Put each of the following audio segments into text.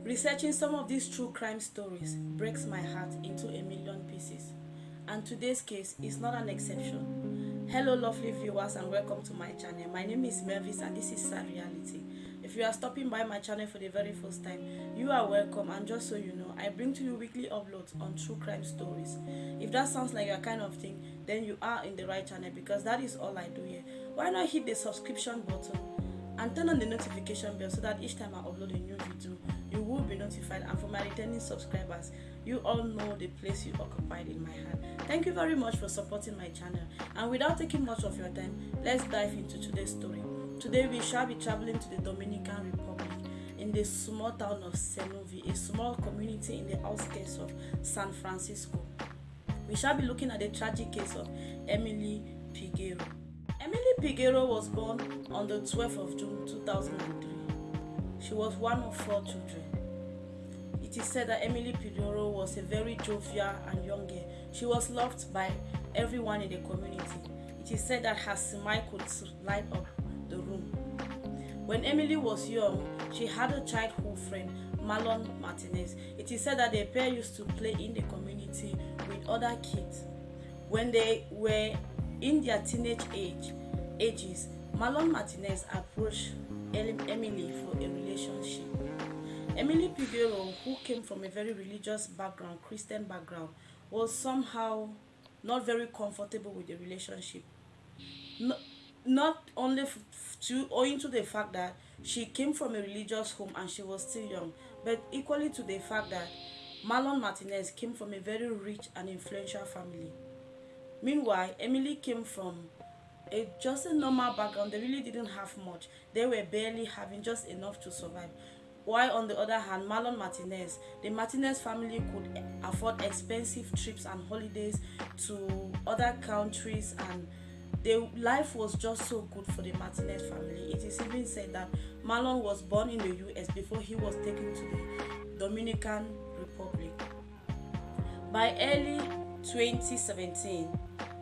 Researching some of these true crime stories breaks my heart into a million pieces, and today's case is not an exception. Hello lovely viewers and welcome to my channel. My name is Melvis and this is Sad Reality. If you are stopping by my channel for the very first time, you are welcome, and just so you know, I bring to you weekly uploads on true crime stories. If that sounds like your kind of thing, then you are in the right channel because that is all I do here. Why not hit the subscription button and turn on the notification bell so that each time I upload a new video, you will be notified. And for my returning subscribers, you all know the place you occupied in my heart. Thank you very much for supporting my channel, and without taking much of your time, let's dive into today's story. Today we shall be traveling to the Dominican Republic in the small town of Senovi, a small community in the outskirts of San Francisco. We shall be looking at the tragic case of Emely Peguero. Emely Peguero was born on the 12th of June 2003. She was one of 4 children. It is said that Emely Peguero was a very jovial and young girl. She was loved by everyone in the community. It is said that her smile could light up the room. When Emely was young, she had a childhood friend, Marlon Martinez. It is said that the pair used to play in the community with other kids. When they were in their teenage ages, Marlon Martinez approached Emely for a relationship. Emely Peguero, who came from a very religious background, Christian background, was somehow not very comfortable with the relationship. Not only owing to the fact that she came from a religious home and she was still young, but equally to the fact that Marlon Martinez came from a very rich and influential family. Meanwhile, Emely came from just a normal background. They really didn't have much. They were barely having just enough to survive. While on the other hand, Marlon Martinez, the Martinez family could afford expensive trips and holidays to other countries, and their life was just so good for the Martinez family. It is even said that Marlon was born in the US before he was taken to the Dominican Republic. By early 2017,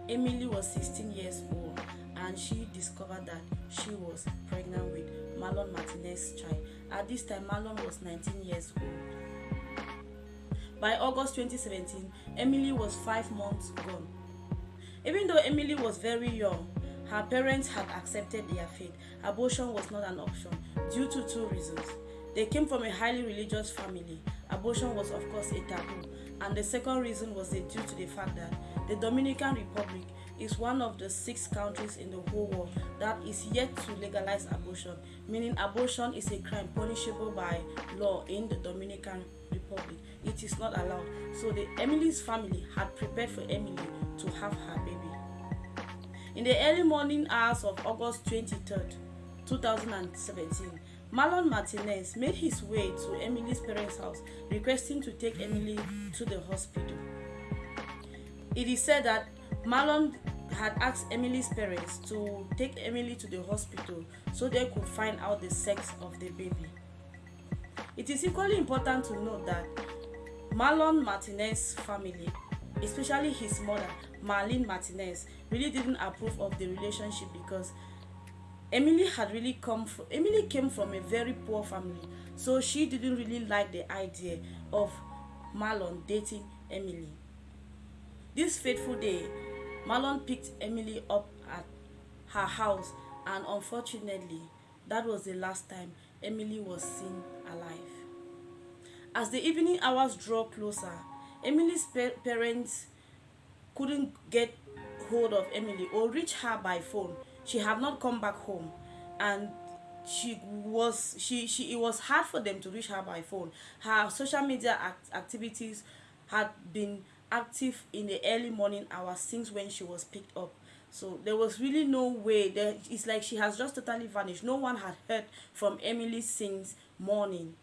Emely was 16 years old and she discovered that she was pregnant with Marlon Martinez's child. At this time, Marlon was 19 years old. By August 2017, Emely was 5 months gone. Even though Emely was very young, her parents had accepted their fate. Abortion was not an option due to 2 reasons. They came from a highly religious family. Abortion was of course a taboo. And the second reason was due to the fact that the Dominican Republic is one of the 6 countries in the whole world that is yet to legalize abortion, meaning abortion is a crime punishable by law in the Dominican Republic. It is not allowed. So Emely's family had prepared for Emely to have her baby. In the early morning hours of August 23rd, 2017, Marlon Martinez made his way to Emely's parents' house, requesting to take Emely to the hospital. It is said that Marlon had asked Emely's parents to take Emely to the hospital so they could find out the sex of the baby. It is equally important to note that Marlon Martinez's family, especially his mother, Marlene Martinez, really didn't approve of the relationship because Emely came from a very poor family, so she didn't really like the idea of Marlon dating Emely. This fateful day, Marlon picked Emely up at her house, and unfortunately, that was the last time Emely was seen alive. As the evening hours draw closer, Emely's parents couldn't get hold of Emely or reach her by phone. She had not come back home, and it was hard for them to reach her by phone. Her social media activities had been active in the early morning hours since when she was picked up. So there was really no way. It's like she has just totally vanished. No one had heard from Emely since morning,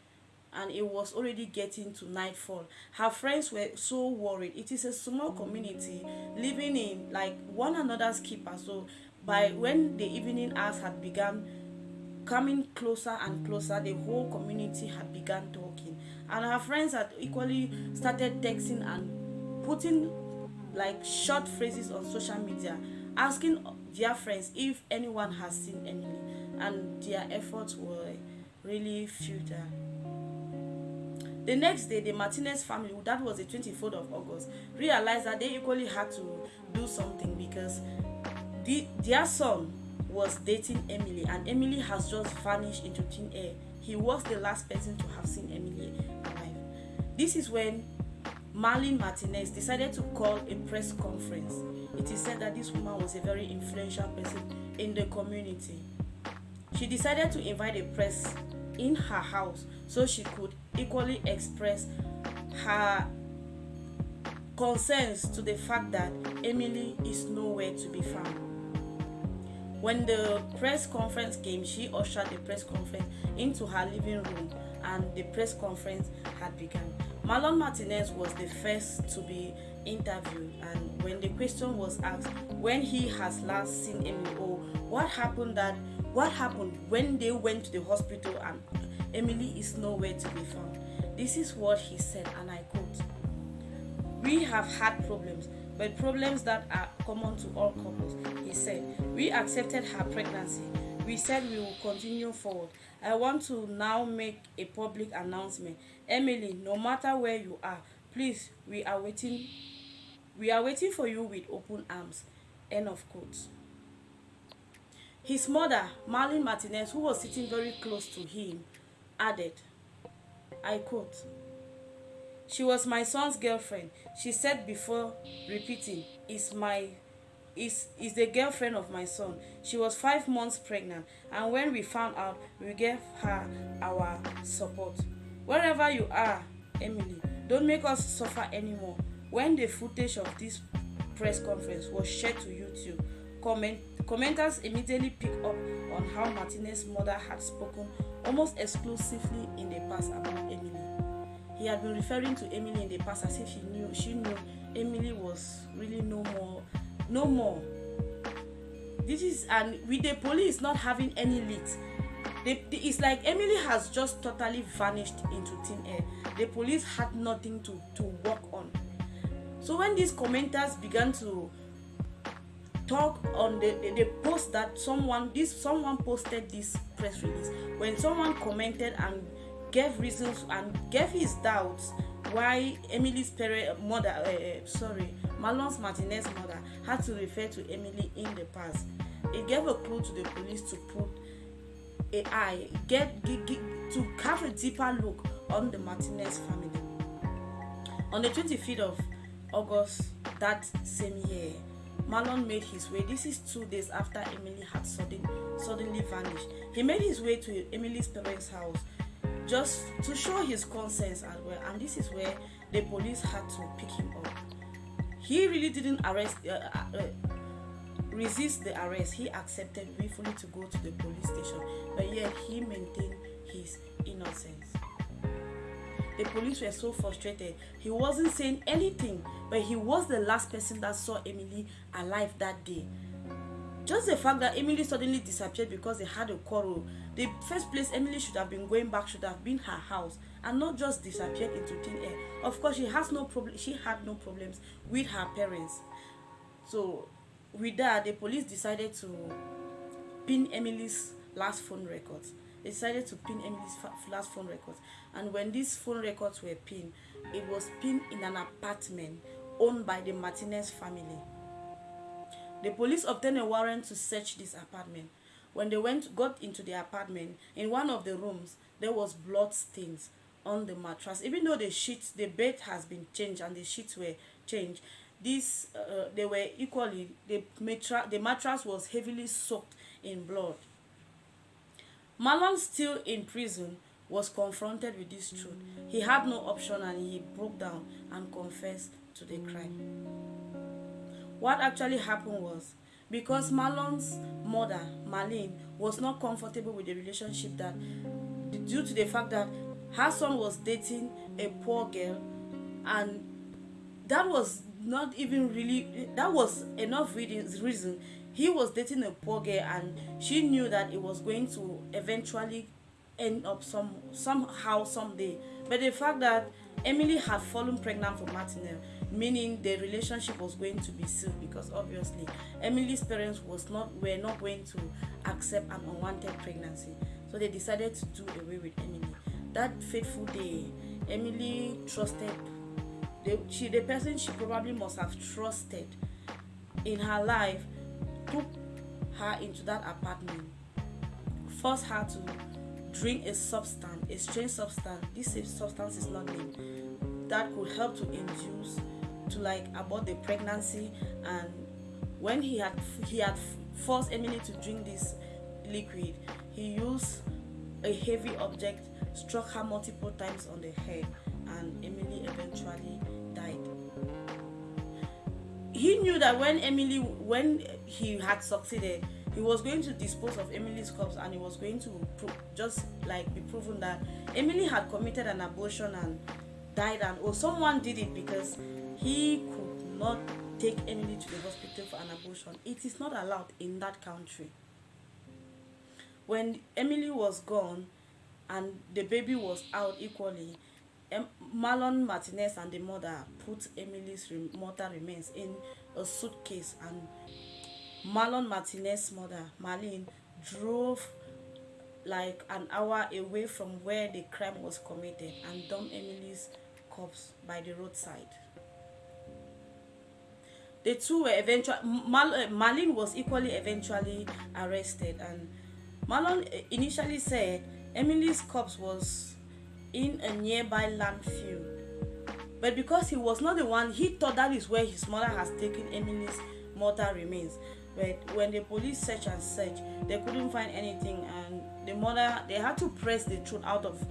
and it was already getting to nightfall. Her friends were so worried. It is a small community living in like one another's keeper. So by when the evening hours had begun coming closer and closer, the whole community had begun talking, and her friends had equally started texting and putting like short phrases on social media, asking their friends if anyone has seen Emely, and their efforts were really futile. The next day, the Martinez family, that was the 24th of August, realized that they equally had to do something because their son was dating Emily, and Emily has just vanished into thin air. He was the last person to have seen Emily alive. This is when Marlene Martinez decided to call a press conference. It is said that this woman was a very influential person in the community. She decided to invite a press in her house so she could equally express her concerns to the fact that Emily is nowhere to be found. When the press conference came, she ushered the press conference into her living room and the press conference had begun. Marlon Martinez was the first to be interviewed, and when the question was asked when he has last seen Emily, or what happened when they went to the hospital and Emily is nowhere to be found, this is what he said, and I quote: "We have had problems, but problems that are common to all couples." He said, "We accepted her pregnancy. We said we will continue forward. I want to now make a public announcement. Emily, no matter where you are, please, we are waiting for you with open arms." End of quote. His mother, Marlene Martinez, who was sitting very close to him, added, I quote, "She was my son's girlfriend. She said before repeating, is the girlfriend of my son. She was 5 months pregnant, and when we found out, we gave her our support. Wherever you are, Emily, don't make us suffer anymore." When the footage of this press conference was shared to YouTube, commenters immediately picked up on how Martinez's mother had spoken almost exclusively in the past about Emily. He had been referring to Emily in the past as if she knew Emily was really no more. This is, and with the police not having any leads, it's like Emily has just totally vanished into thin air. The police had nothing to work on. So when these commenters began to talk on the post that someone posted this press release, when someone commented and gave reasons and gave his doubts why Marlon Martinez's mother had to refer to Emily in the past, it gave a clue to the police to put to have a deeper look on the Martinez family. On the 25th of August that same year, Marlon made his way. This is 2 days after Emily had suddenly vanished. He made his way to Emily's parents' house just to show his concerns as well, and this is where the police had to pick him up. He really didn't resist the arrest. He accepted willfully to go to the police station, but yet he maintained his innocence. The police were so frustrated. He wasn't saying anything, but he was the last person that saw Emily alive that day. Just the fact that Emily suddenly disappeared because they had a quarrel, the first place Emily should have been going back should have been her house, and not just disappeared into thin air. Of course, she had no problems with her parents. So with that, the police decided to pin Emily's last phone records. They decided to pin Emily's last phone records, and when these phone records were pinned, it was pinned in an apartment owned by the Martinez family. The police obtained a warrant to search this apartment. When they got into the apartment, in one of the rooms, there was blood stains on the mattress. Even though the bed has been changed and the sheets were changed, the mattress was heavily soaked in blood. Marlon, still in prison, was confronted with this truth. He had no option and he broke down and confessed to the crime. What actually happened was, because Marlon's mother, Marlene, was not comfortable with the relationship, that due to the fact that her son was dating a poor girl, and that was not even really, that was enough reason. He was dating a poor girl, and she knew that it was going to eventually end up somehow someday. But the fact that Emily had fallen pregnant for Martinez, meaning the relationship was going to be sealed, because obviously Emily's parents were not going to accept an unwanted pregnancy. So they decided to do away with Emily. That fateful day, Emely trusted, the person she probably must have trusted in her life, took her into that apartment, forced her to drink a substance, a strange substance. This substance is not named, that could help to induce, to like abort the pregnancy. And when he had forced Emely to drink this liquid, he used a heavy object, struck her multiple times on the head, and Emely eventually died. He knew that when he had succeeded, he was going to dispose of Emily's corpse, and he was going to just like be proven that Emely had committed an abortion and died, and someone did it, because he could not take Emely to the hospital for an abortion. It is not allowed in that country. When Emely was gone and the baby was out equally, Marlon Martinez and the mother put Emily's mortal remains in a suitcase, and Marlon Martinez's mother, Marlene, drove like an hour away from where the crime was committed and dumped Emily's corpse by the roadside. The two were eventually, Marlene was eventually arrested, and Marlon initially said Emily's corpse was in a nearby landfill, but because he was not the one, he thought that is where his mother has taken Emily's mortal remains. But when the police searched and searched, they couldn't find anything, and the mother, they had to press the truth out of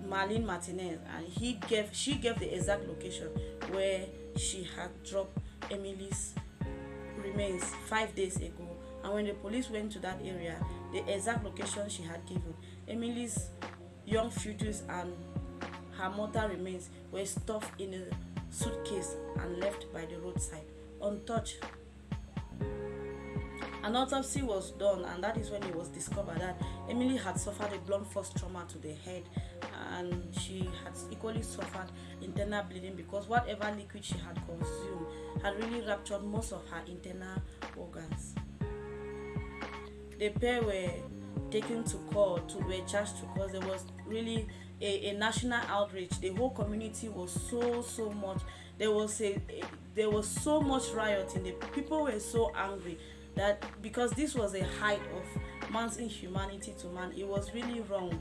Marlene Martinez, and she gave the exact location where she had dropped Emily's remains 5 days ago. And when the police went to that area, the exact location she had given, Emily's young fetus and her mortal remains were stuffed in a suitcase and left by the roadside, untouched. An autopsy was done, and that is when it was discovered that Emely had suffered a blunt force trauma to the head, and she had equally suffered internal bleeding, because whatever liquid she had consumed had really ruptured most of her internal organs. The pair were taken to court, were charged to court. There was really a national outrage. The whole community was so much. There was so much rioting. The people were so angry that, because this was a height of man's inhumanity to man, it was really wrong.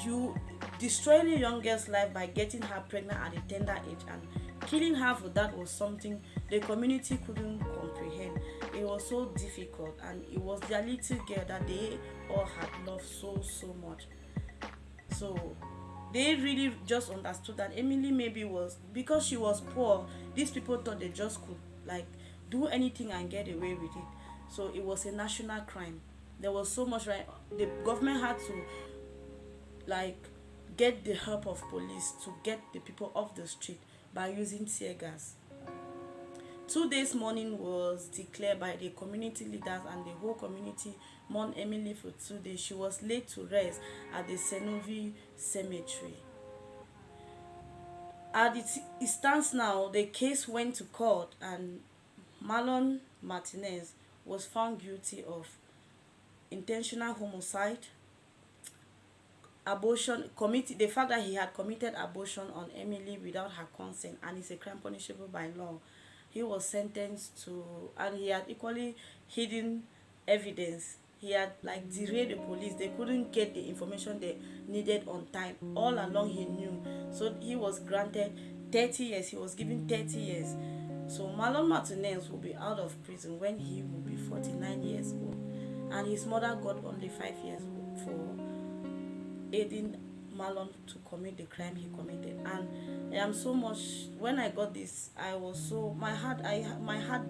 You destroying a young girl's life by getting her pregnant at a tender age and killing her for that was something the community couldn't comprehend. It was so difficult, and it was their little girl that they all had loved so much. So they really just understood that Emely maybe was, because she was poor, these people thought they just could like do anything and get away with it. So it was a national crime. There was so much, right? The government had to like get the help of police to get the people off the street by using tear gas. 2 days mourning was declared by the community leaders, and the whole community mourned Emely for 2 days. She was laid to rest at the Senovi cemetery. As it stands now, the case went to court, and Marlon Martinez was found guilty of intentional homicide, abortion, the fact that he had committed abortion on Emely without her consent, and it's a crime punishable by law. He was sentenced to, and he had equally hidden evidence. He had like derailed the police. They couldn't get the information they needed on time. All along he knew. So he was granted 30 years. He was given 30 years. So Marlon Martinez will be out of prison when he will be 49 years old. And his mother got only 5 years for aiding Marlon to commit the crime he committed. And I am so much, when I got this, I was so, my heart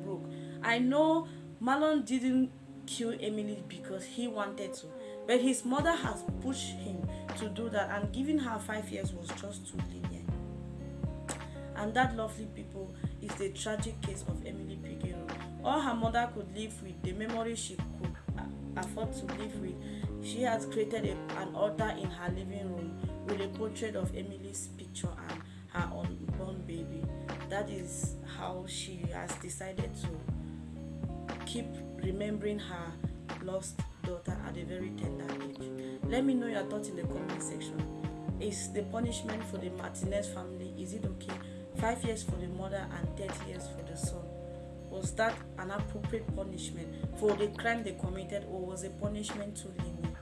broke. I know Marlon didn't kill Emely because he wanted to, but his mother has pushed him to do that, and giving her 5 years was just too lenient. And that, lovely people, is the tragic case of Emely Peguero. All her mother could live with, the memory she could afford to live with, she has created an altar in her living room with a portrait of Emely's picture and her unborn baby. That is how she has decided to keep remembering her lost daughter at a very tender age. Let me know your thoughts in the comment section. Is the punishment for the Martinez family, is it okay? 5 years for the mother and 30 years for the son. Was that an appropriate punishment for the crime they committed, or was the punishment too lenient?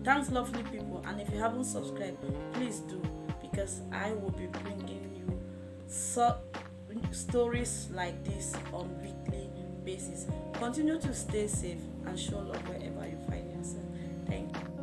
Thanks, lovely people, and if you haven't subscribed, please do, because I will be bringing you stories like this on weekly basis. Continue to stay safe and show love wherever you find yourself. Thank you.